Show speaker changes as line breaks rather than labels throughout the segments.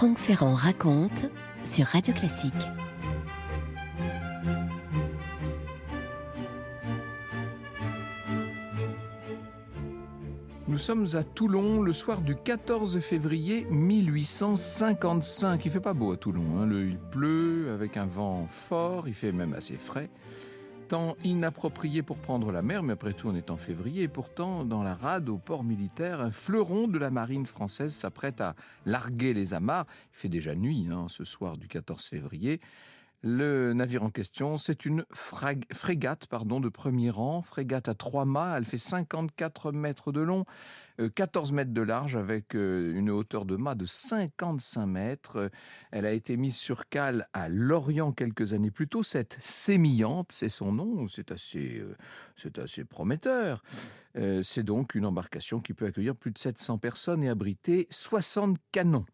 Franck Ferrand raconte sur Radio Classique.
Nous sommes à Toulon le soir du 14 février 1855. Il fait pas beau à Toulon, hein. Il pleut avec un vent fort, il fait même assez frais. Temps inapproprié pour prendre la mer, mais après tout on est en février. Et pourtant, dans la rade au port militaire, un fleuron de la marine française s'apprête à larguer les amarres. Il fait déjà nuit ce soir du 14 février. Le navire en question, c'est une frégate de premier rang, frégate à 3 mâts. Elle fait 54 mètres de long, 14 mètres de large avec une hauteur de mât de 55 mètres. Elle a été mise sur cale à Lorient quelques années plus tôt. Cette sémillante, c'est son nom, c'est assez prometteur. C'est donc une embarcation qui peut accueillir plus de 700 personnes et abriter 60 canons,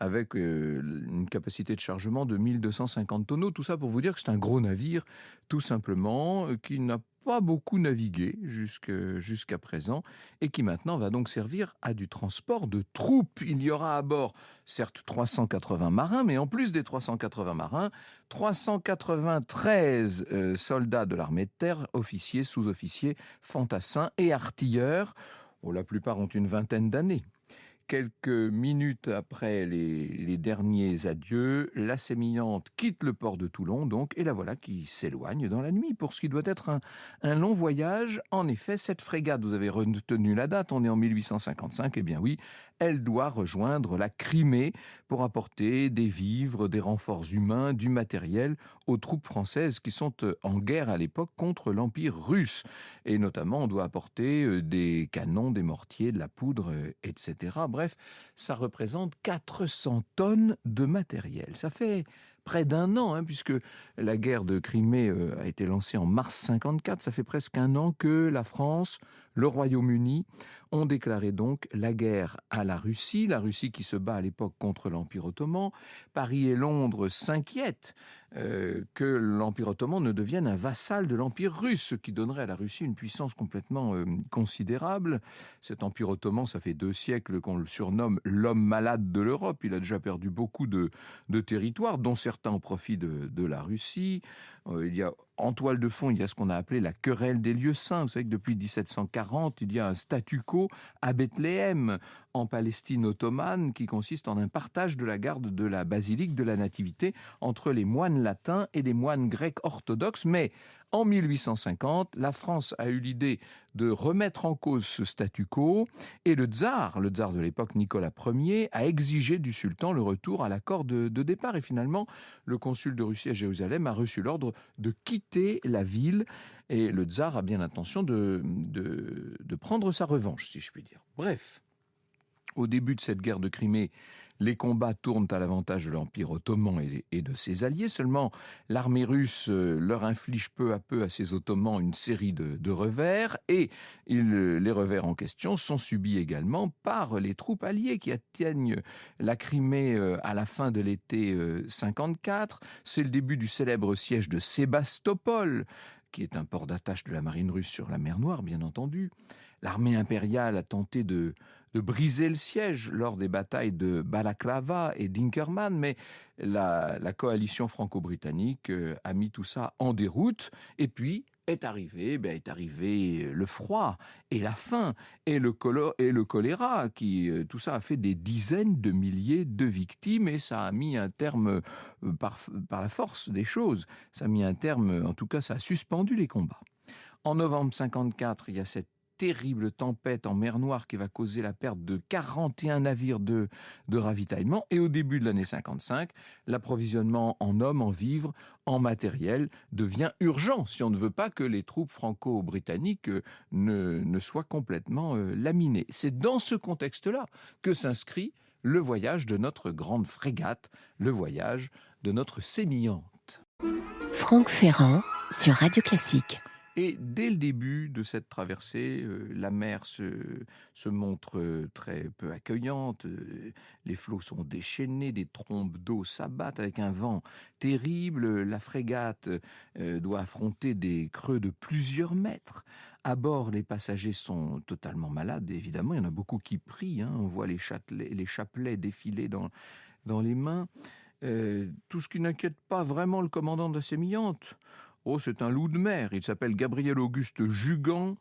avec une capacité de chargement de 1250 tonneaux. Tout ça pour vous dire que c'est un gros navire, tout simplement, qui n'a pas beaucoup navigué jusqu'à présent et qui maintenant va donc servir à du transport de troupes. Il y aura à bord, certes, 380 marins, mais en plus des 380 marins, 393 soldats de l'armée de terre, officiers, sous-officiers, fantassins et artilleurs. La plupart ont une vingtaine d'années. Quelques minutes après les derniers adieux, la sémillante quitte le port de Toulon, et la voilà qui s'éloigne dans la nuit pour ce qui doit être un long voyage. En effet, cette frégate, vous avez retenu la date, on est en 1855, eh bien oui, elle doit rejoindre la Crimée pour apporter des vivres, des renforts humains, du matériel aux troupes françaises qui sont en guerre à l'époque contre l'Empire russe. Et notamment, on doit apporter des canons, des mortiers, de la poudre, etc. Bref, ça représente 400 tonnes de matériel. Ça fait près d'un an, puisque la guerre de Crimée a été lancée en mars 54. Ça fait presque un an que la France, le Royaume-Uni ont déclaré donc la guerre à la Russie qui se bat à l'époque contre l'Empire ottoman. Paris et Londres s'inquiètent que l'Empire ottoman ne devienne un vassal de l'Empire russe, ce qui donnerait à la Russie une puissance complètement considérable. Cet Empire ottoman, ça fait 2 siècles qu'on le surnomme l'homme malade de l'Europe. Il a déjà perdu beaucoup de territoires, dont certains au profit de la Russie. Il y a en toile de fond, il y a ce qu'on a appelé la querelle des lieux saints. Vous savez que depuis 1740, il y a un statu quo à Bethléem, en Palestine ottomane, qui consiste en un partage de la garde de la basilique de la Nativité entre les moines latins et les moines grecs orthodoxes. Mais en 1850, la France a eu l'idée de remettre en cause ce statu quo et le tsar de l'époque, Nicolas Ier, a exigé du sultan le retour à l'accord de départ. Et finalement, le consul de Russie à Jérusalem a reçu l'ordre de quitter la ville et le tsar a bien l'intention de prendre sa revanche, si je puis dire. Bref, au début de cette guerre de Crimée, les combats tournent à l'avantage de l'Empire ottoman et de ses alliés. Seulement, l'armée russe leur inflige peu à peu à ces Ottomans une série de revers. Et les revers en question sont subis également par les troupes alliées qui atteignent la Crimée à la fin de l'été 54. C'est le début du célèbre siège de Sébastopol, qui est un port d'attache de la marine russe sur la mer Noire, bien entendu. L'armée impériale a tenté de briser le siège lors des batailles de Balaklava et d'Inkerman, mais la coalition franco-britannique a mis tout ça en déroute. Et puis est arrivé le froid et la faim et le choléra, tout ça a fait des dizaines de milliers de victimes et ça a mis un terme par la force des choses. Ça a mis un terme, en tout cas, ça a suspendu les combats. En novembre 54, il y a cette terrible tempête en mer Noire qui va causer la perte de 41 navires de ravitaillement. Et au début de l'année 55, l'approvisionnement en hommes, en vivres, en matériel devient urgent si on ne veut pas que les troupes franco-britanniques ne soient complètement laminées. C'est dans ce contexte-là que s'inscrit le voyage de notre grande frégate, le voyage de notre sémillante.
Franck Ferrand sur Radio Classique.
Et dès le début de cette traversée, la mer se montre très peu accueillante, les flots sont déchaînés, des trombes d'eau s'abattent avec un vent terrible, la frégate doit affronter des creux de plusieurs mètres. À bord, les passagers sont totalement malades, évidemment, il y en a beaucoup qui prient, on voit les chapelets défiler dans les mains. Tout ce qui n'inquiète pas vraiment le commandant de la Sémillante. Oh, c'est un loup de mer. Il s'appelle Gabriel Auguste Jugan.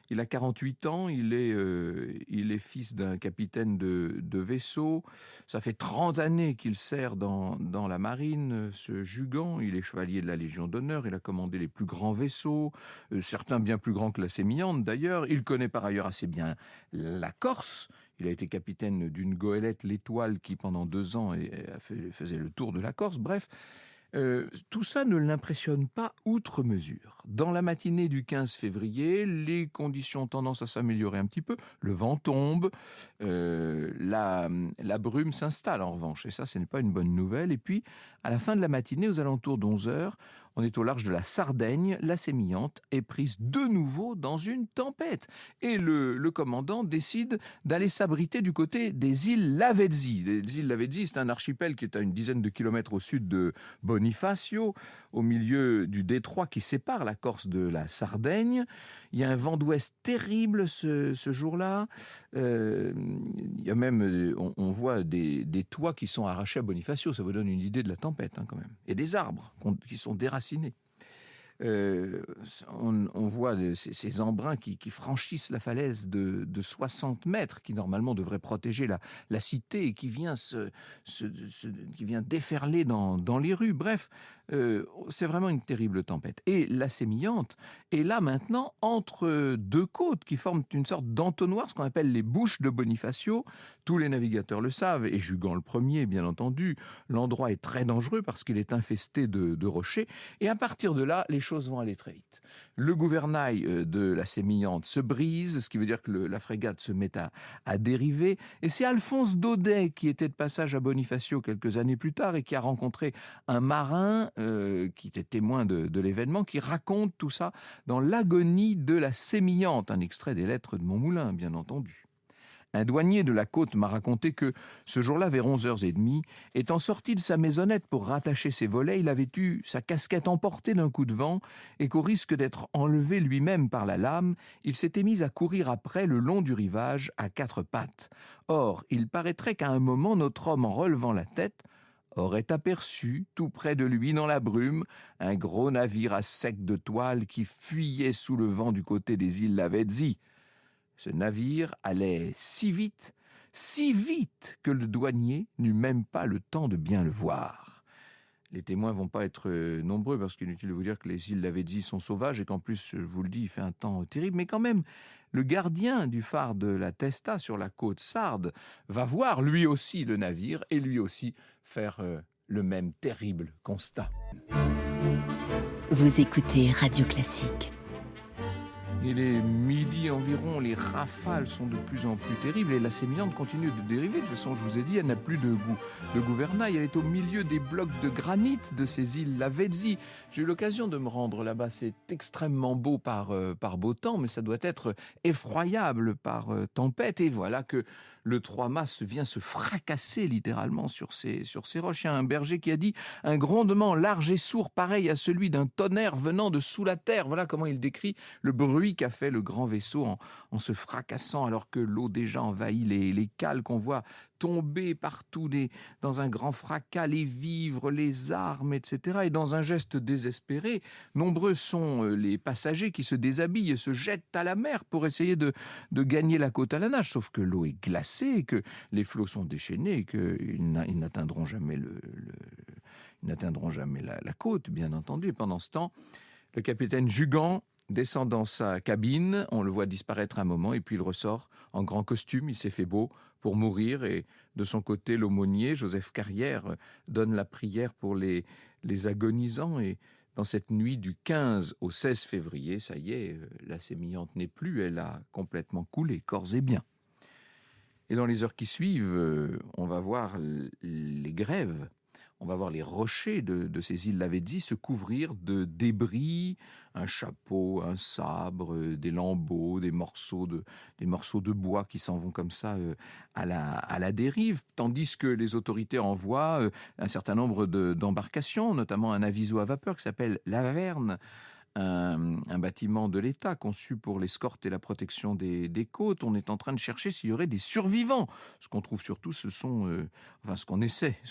Il a 48 ans. Il est fils d'un capitaine de vaisseau. Ça fait 30 années qu'il sert dans la marine, ce Jugan. Il est chevalier de la Légion d'honneur. Il a commandé les plus grands vaisseaux, certains bien plus grands que la Sémillante d'ailleurs. Il connaît par ailleurs assez bien la Corse. Il a été capitaine d'une goélette, l'Étoile, qui pendant 2 ans faisait le tour de la Corse. Bref, tout ça ne l'impressionne pas outre mesure. Dans la matinée du 15 février, les conditions ont tendance à s'améliorer un petit peu. Le vent tombe, la brume s'installe en revanche. Et ça, ce n'est pas une bonne nouvelle. Et puis, à la fin de la matinée, aux alentours d'11h, on est au large de la Sardaigne. La Sémillante est prise de nouveau dans une tempête. Et le commandant décide d'aller s'abriter du côté des îles Lavezzi. Les îles Lavezzi, c'est un archipel qui est à une dizaine de kilomètres au sud de Bonifacio, au milieu du détroit qui sépare la Corse de la Sardaigne. Il y a un vent d'ouest terrible ce jour-là. Il y a même, on voit des toits qui sont arrachés à Bonifacio. Ça vous donne une idée de la tempête quand même. Et des arbres qui sont déracinés. On voit ces embruns qui franchissent la falaise de 60 mètres, qui normalement devrait protéger la cité et qui vient qui vient déferler dans les rues. Bref, c'est vraiment une terrible tempête. Et la Sémillante est là maintenant entre deux côtes qui forment une sorte d'entonnoir, ce qu'on appelle les bouches de Bonifacio. Tous les navigateurs le savent, et Jugan le premier, bien entendu. L'endroit est très dangereux parce qu'il est infesté de rochers. Et à partir de là, les choses vont aller très vite. Le gouvernail de la Sémillante se brise, ce qui veut dire que la frégate se met à dériver. Et c'est Alphonse Daudet qui était de passage à Bonifacio quelques années plus tard et qui a rencontré un marin qui était témoin de l'événement, qui raconte tout ça dans L'agonie de la Sémillante, un extrait des lettres de Montmoulin, bien entendu. Un douanier de la côte m'a raconté que, ce jour-là, vers 11h30, étant sorti de sa maisonnette pour rattacher ses volets, il avait eu sa casquette emportée d'un coup de vent et qu'au risque d'être enlevé lui-même par la lame, il s'était mis à courir après le long du rivage à 4 pattes. Or, il paraîtrait qu'à un moment, notre homme, en relevant la tête, aurait aperçu, tout près de lui dans la brume, un gros navire à sec de toile qui fuyait sous le vent du côté des îles Lavezzi. Ce navire allait si vite que le douanier n'eut même pas le temps de bien le voir. Les témoins ne vont pas être nombreux parce qu'il est inutile de vous dire que les îles Lavezzi sont sauvages et qu'en plus, je vous le dis, il fait un temps terrible. Mais quand même, le gardien du phare de la Testa sur la côte sarde va voir lui aussi le navire et lui aussi faire le même terrible constat.
Vous écoutez Radio Classique.
Il est midi environ, les rafales sont de plus en plus terribles et la Sémillante continue de dériver. De toute façon, je vous ai dit, elle n'a plus de gouvernail. Elle est au milieu des blocs de granit de ces îles Lavezzi. J'ai eu l'occasion de me rendre là-bas. C'est extrêmement beau par beau temps, mais ça doit être effroyable par tempête. Et voilà que le trois-mâts vient se fracasser littéralement sur ces roches. Il y a un berger qui a dit « un grondement large et sourd pareil à celui d'un tonnerre venant de sous la terre ». Voilà comment il décrit le bruit qu'a fait le grand vaisseau en se fracassant alors que l'eau déjà envahit les cales qu'on voit tomber partout dans un grand fracas, les vivres, les armes, etc. Et dans un geste désespéré, nombreux sont les passagers qui se déshabillent et se jettent à la mer pour essayer de gagner la côte à la nage. Sauf que l'eau est glacée, que les flots sont déchaînés et qu'ils n'atteindront jamais la côte, bien entendu. Et pendant ce temps, le capitaine Jugan descend dans sa cabine, on le voit disparaître un moment et puis il ressort en grand costume, il s'est fait beau pour mourir et de son côté l'aumônier, Joseph Carrière, donne la prière pour les agonisants et dans cette nuit du 15 au 16 février, ça y est, la Sémillante n'est plus, elle a complètement coulé, corps et biens. Et dans les heures qui suivent, on va voir les grèves. On va voir les rochers de ces îles Lavezzi se couvrir de débris, un chapeau, un sabre, des lambeaux, des morceaux de bois qui s'en vont comme ça à la dérive, tandis que les autorités envoient un certain nombre d'embarcations, notamment un aviso à vapeur qui s'appelle l'Averne, un bâtiment de l'État conçu pour l'escorte et la protection des côtes. On est en train de chercher s'il y aurait des survivants. Ce qu'on trouve surtout, ce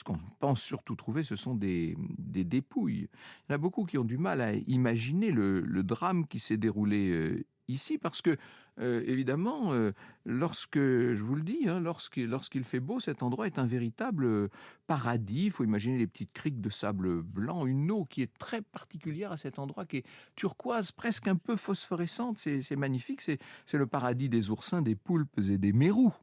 qu'on pense surtout trouver, ce sont des dépouilles. Il y en a beaucoup qui ont du mal à imaginer le drame qui s'est déroulé ici, parce que, évidemment, lorsque, je vous le dis, lorsqu'il fait beau, cet endroit est un véritable paradis. Il faut imaginer les petites criques de sable blanc, une eau qui est très particulière à cet endroit, qui est turquoise, presque un peu phosphorescente. C'est magnifique, c'est le paradis des oursins, des poulpes et des mérous.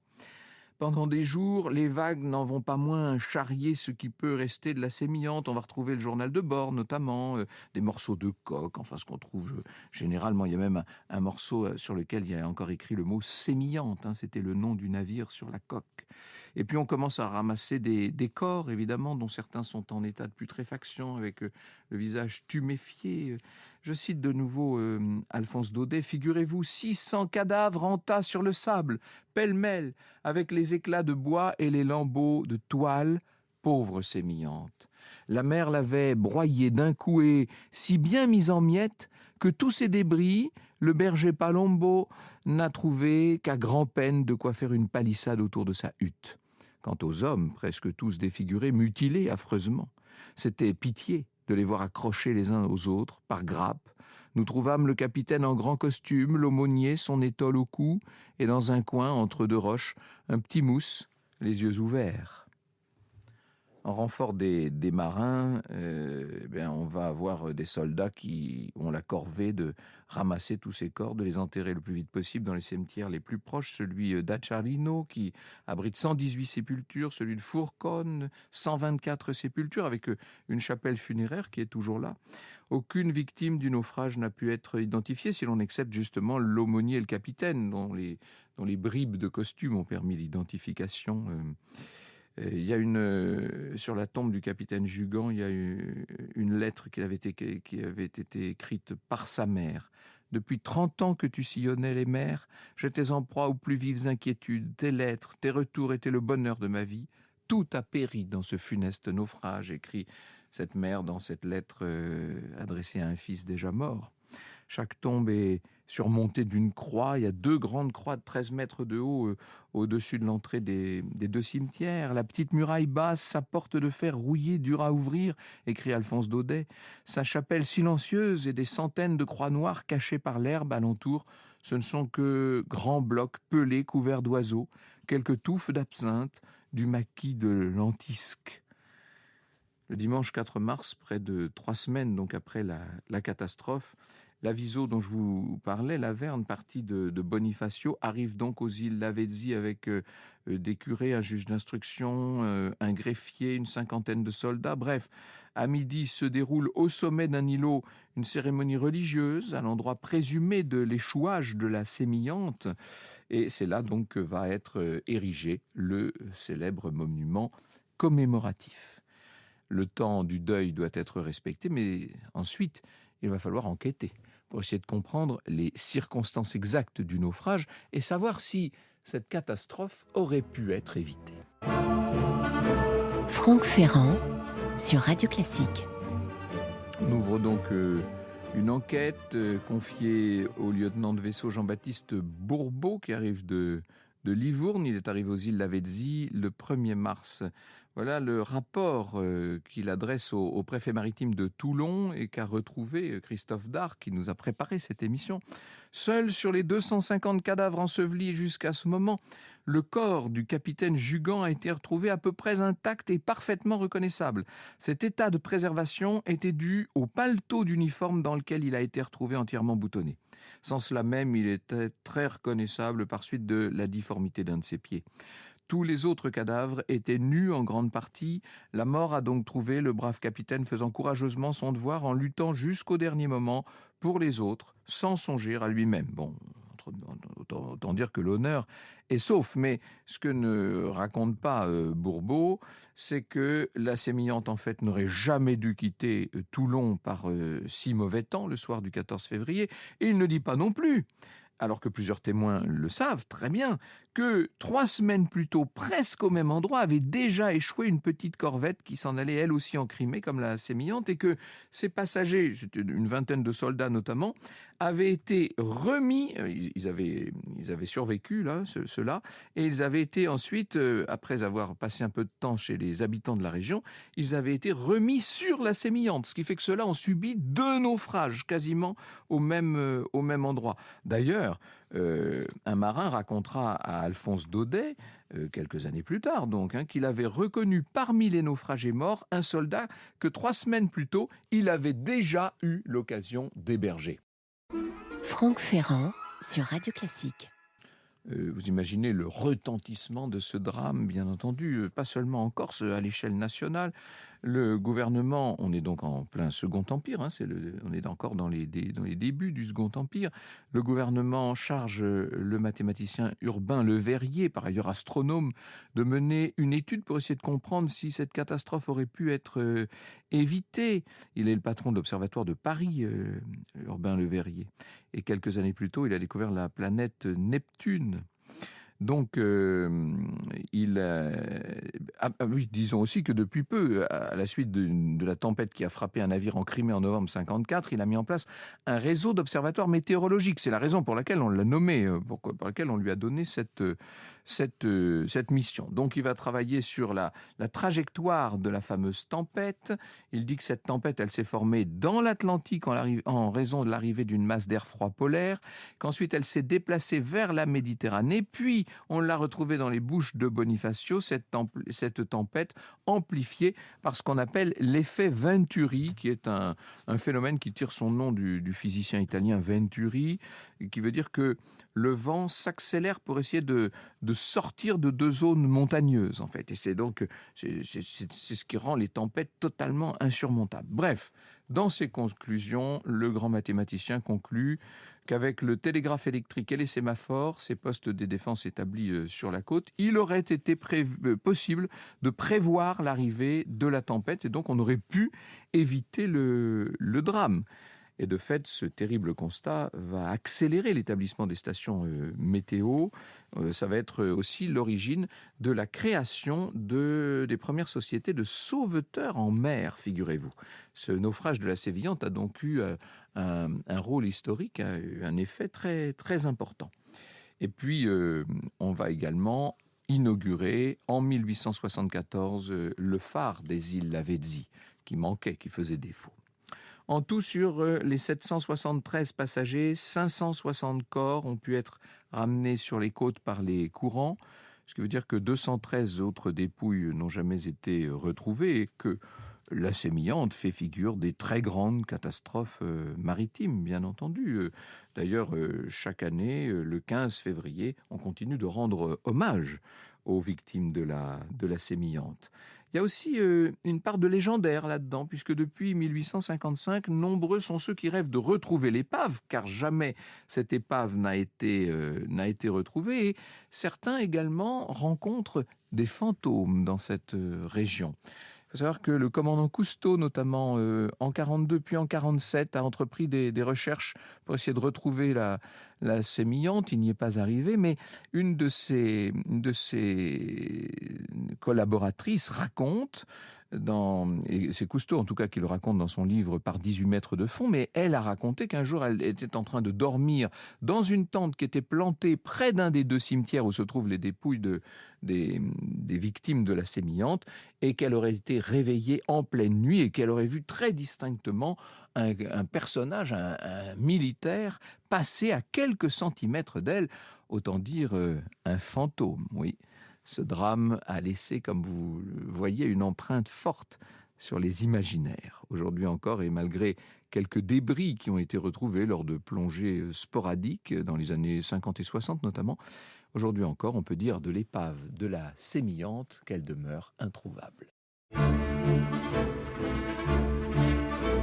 Pendant des jours, les vagues n'en vont pas moins charrier ce qui peut rester de la sémillante. On va retrouver le journal de bord, notamment, des morceaux de coque, enfin ce qu'on trouve généralement. Il y a même un morceau sur lequel il y a encore écrit le mot sémillante. C'était le nom du navire sur la coque. Et puis on commence à ramasser des corps, évidemment, dont certains sont en état de putréfaction, avec le visage tuméfié. Je cite de nouveau Alphonse Daudet. « Figurez-vous 600 cadavres en tas sur le sable, pêle-mêle, avec les éclats de bois et les lambeaux de toile, pauvre sémillante. La mer l'avait broyée d'un coup et si bien mise en miettes que tous ces débris, le berger Palombo n'a trouvé qu'à grand-peine de quoi faire une palissade autour de sa hutte. Quant aux hommes, presque tous défigurés, mutilés affreusement, c'était pitié de les voir accrochés les uns aux autres, par grappes. Nous trouvâmes le capitaine en grand costume, l'aumônier, son étole au cou, et dans un coin, entre deux roches, un petit mousse, les yeux ouverts. » En renfort des marins, on va avoir des soldats qui ont la corvée de ramasser tous ces corps, de les enterrer le plus vite possible dans les cimetières les plus proches. Celui d'Acciarino qui abrite 118 sépultures, celui de Fourcone, 124 sépultures, avec une chapelle funéraire qui est toujours là. Aucune victime du naufrage n'a pu être identifiée, si l'on accepte justement l'aumônier et le capitaine, dont les bribes de costume ont permis l'identification. Il y a sur la tombe du capitaine Jugan, il y a une lettre qui avait été écrite par sa mère. « Depuis 30 ans que tu sillonnais les mers, j'étais en proie aux plus vives inquiétudes. Tes lettres, tes retours étaient le bonheur de ma vie. Tout a péri dans ce funeste naufrage », écrit cette mère dans cette lettre adressée à un fils déjà mort. Chaque tombe est surmontée d'une croix. Il y a 2 grandes croix de 13 mètres de haut au-dessus de l'entrée des 2 cimetières. La petite muraille basse, sa porte de fer rouillée, dure à ouvrir, écrit Alphonse Daudet. Sa chapelle silencieuse et des centaines de croix noires cachées par l'herbe alentour. Ce ne sont que grands blocs pelés couverts d'oiseaux, quelques touffes d'absinthe, du maquis de lentisque. Le dimanche 4 mars, près de 3 semaines donc après la catastrophe, l'aviso dont je vous parlais, l'Averne, partie de Bonifacio, arrive donc aux îles Lavezzi avec des curés, un juge d'instruction, un greffier, une 50aine de soldats. Bref, à midi se déroule au sommet d'un îlot une cérémonie religieuse à l'endroit présumé de l'échouage de la sémillante. Et c'est là donc que va être érigé le célèbre monument commémoratif. Le temps du deuil doit être respecté, mais ensuite, il va falloir enquêter pour essayer de comprendre les circonstances exactes du naufrage et savoir si cette catastrophe aurait pu être évitée.
Franck Ferrand sur Radio Classique.
On ouvre donc une enquête confiée au lieutenant de vaisseau Jean-Baptiste Bourbeau qui arrive de Livourne. Il est arrivé aux îles Lavezzi le 1er mars. Voilà le rapport qu'il adresse au préfet maritime de Toulon et qu'a retrouvé Christophe Dard, qui nous a préparé cette émission. Seul sur les 250 cadavres ensevelis jusqu'à ce moment, le corps du capitaine Jugan a été retrouvé à peu près intact et parfaitement reconnaissable. Cet état de préservation était dû au paletot d'uniforme dans lequel il a été retrouvé entièrement boutonné. Sans cela même, il était très reconnaissable par suite de la difformité d'un de ses pieds. Tous les autres cadavres étaient nus en grande partie. La mort a donc trouvé le brave capitaine faisant courageusement son devoir en luttant jusqu'au dernier moment pour les autres, sans songer à lui-même. Bon, autant dire que l'honneur est sauf. Mais ce que ne raconte pas Bourbeau, c'est que la sémillante, en fait, n'aurait jamais dû quitter Toulon par si mauvais temps, le soir du 14 février. Et il ne dit pas non plus alors que plusieurs témoins le savent très bien, que 3 semaines plus tôt, presque au même endroit, avait déjà échoué une petite corvette qui s'en allait elle aussi en Crimée, comme la Sémillante, et que ces passagers, c'était une vingtaine de soldats notamment, avaient été remis, ils avaient survécu là, ceux-là, et ils avaient été ensuite, après avoir passé un peu de temps chez les habitants de la région, ils avaient été remis sur la Sémillante, ce qui fait que ceux-là ont subi 2 naufrages quasiment au même endroit. D'ailleurs, un marin racontera à Alphonse Daudet, quelques années plus tard donc, qu'il avait reconnu parmi les naufragés morts un soldat que 3 semaines plus tôt, il avait déjà eu l'occasion d'héberger.
Franck Ferrand sur Radio Classique.
Vous imaginez le retentissement de ce drame, bien entendu, pas seulement en Corse, à l'échelle nationale. Le gouvernement, on est donc en plein Second Empire, on est encore dans les débuts du Second Empire. Le gouvernement charge le mathématicien Urbain Le Verrier, par ailleurs astronome, de mener une étude pour essayer de comprendre si cette catastrophe aurait pu être évitée. Il est le patron de l'Observatoire de Paris, Urbain Le Verrier. Et quelques années plus tôt, il a découvert la planète Neptune. Donc, oui, disons aussi que depuis peu, à la suite de la tempête qui a frappé un navire en Crimée en novembre 1954, il a mis en place un réseau d'observatoires météorologiques. C'est la raison pour laquelle on l'a nommé, pour laquelle on lui a donné cette mission. Donc, il va travailler sur la trajectoire de la fameuse tempête. Il dit que cette tempête, elle s'est formée dans l'Atlantique en raison de l'arrivée d'une masse d'air froid polaire, qu'ensuite elle s'est déplacée vers la Méditerranée, puis on l'a retrouvée dans les Bouches de Bonifacio, cette tempête amplifiée par ce qu'on appelle l'effet Venturi, qui est un phénomène qui tire son nom du physicien italien Venturi, qui veut dire que le vent s'accélère pour essayer de sortir de 2 zones montagneuses, en fait. Et c'est ce qui rend les tempêtes totalement insurmontables. Bref, dans ses conclusions, le grand mathématicien conclut qu'avec le télégraphe électrique et les sémaphores, ces postes des défenses établis sur la côte, il aurait été possible de prévoir l'arrivée de la tempête, et donc on aurait pu éviter le drame. Et de fait, ce terrible constat va accélérer l'établissement des stations météo. Ça va être aussi l'origine de la création des premières sociétés de sauveteurs en mer, figurez-vous. Ce naufrage de la Sémillante a donc eu un rôle historique, a eu un effet très, très important. Et puis, on va également inaugurer en 1874 le phare des îles Lavezzi, qui manquait, qui faisait défaut. En tout, sur les 773 passagers, 560 corps ont pu être ramenés sur les côtes par les courants, ce qui veut dire que 213 autres dépouilles n'ont jamais été retrouvées et que la Sémillante fait figure des très grandes catastrophes maritimes, bien entendu. D'ailleurs, chaque année, le 15 février, on continue de rendre hommage aux victimes de la Sémillante. Il y a aussi une part de légendaire là-dedans, puisque depuis 1855, nombreux sont ceux qui rêvent de retrouver l'épave, car jamais cette épave n'a été retrouvée. Et certains également rencontrent des fantômes dans cette région. Il faut savoir que le commandant Cousteau, notamment en 42 puis en 47, a entrepris des recherches pour essayer de retrouver la Sémillante. Il n'y est pas arrivé, mais une de ses collaboratrices raconte, et c'est Cousteau en tout cas qui le raconte dans son livre Par 18 mètres de fond, mais elle a raconté qu'un jour elle était en train de dormir dans une tente qui était plantée près d'un des 2 cimetières où se trouvent les dépouilles des victimes de la Sémillante, et qu'elle aurait été réveillée en pleine nuit et qu'elle aurait vu très distinctement un personnage, un militaire, passer à quelques centimètres d'elle, autant dire un fantôme, oui. Ce drame a laissé, comme vous le voyez, une empreinte forte sur les imaginaires. Aujourd'hui encore, et malgré quelques débris qui ont été retrouvés lors de plongées sporadiques dans les années 50 et 60 notamment, aujourd'hui encore, on peut dire de l'épave de la Sémillante qu'elle demeure introuvable.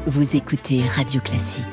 Vous écoutez Radio Classique.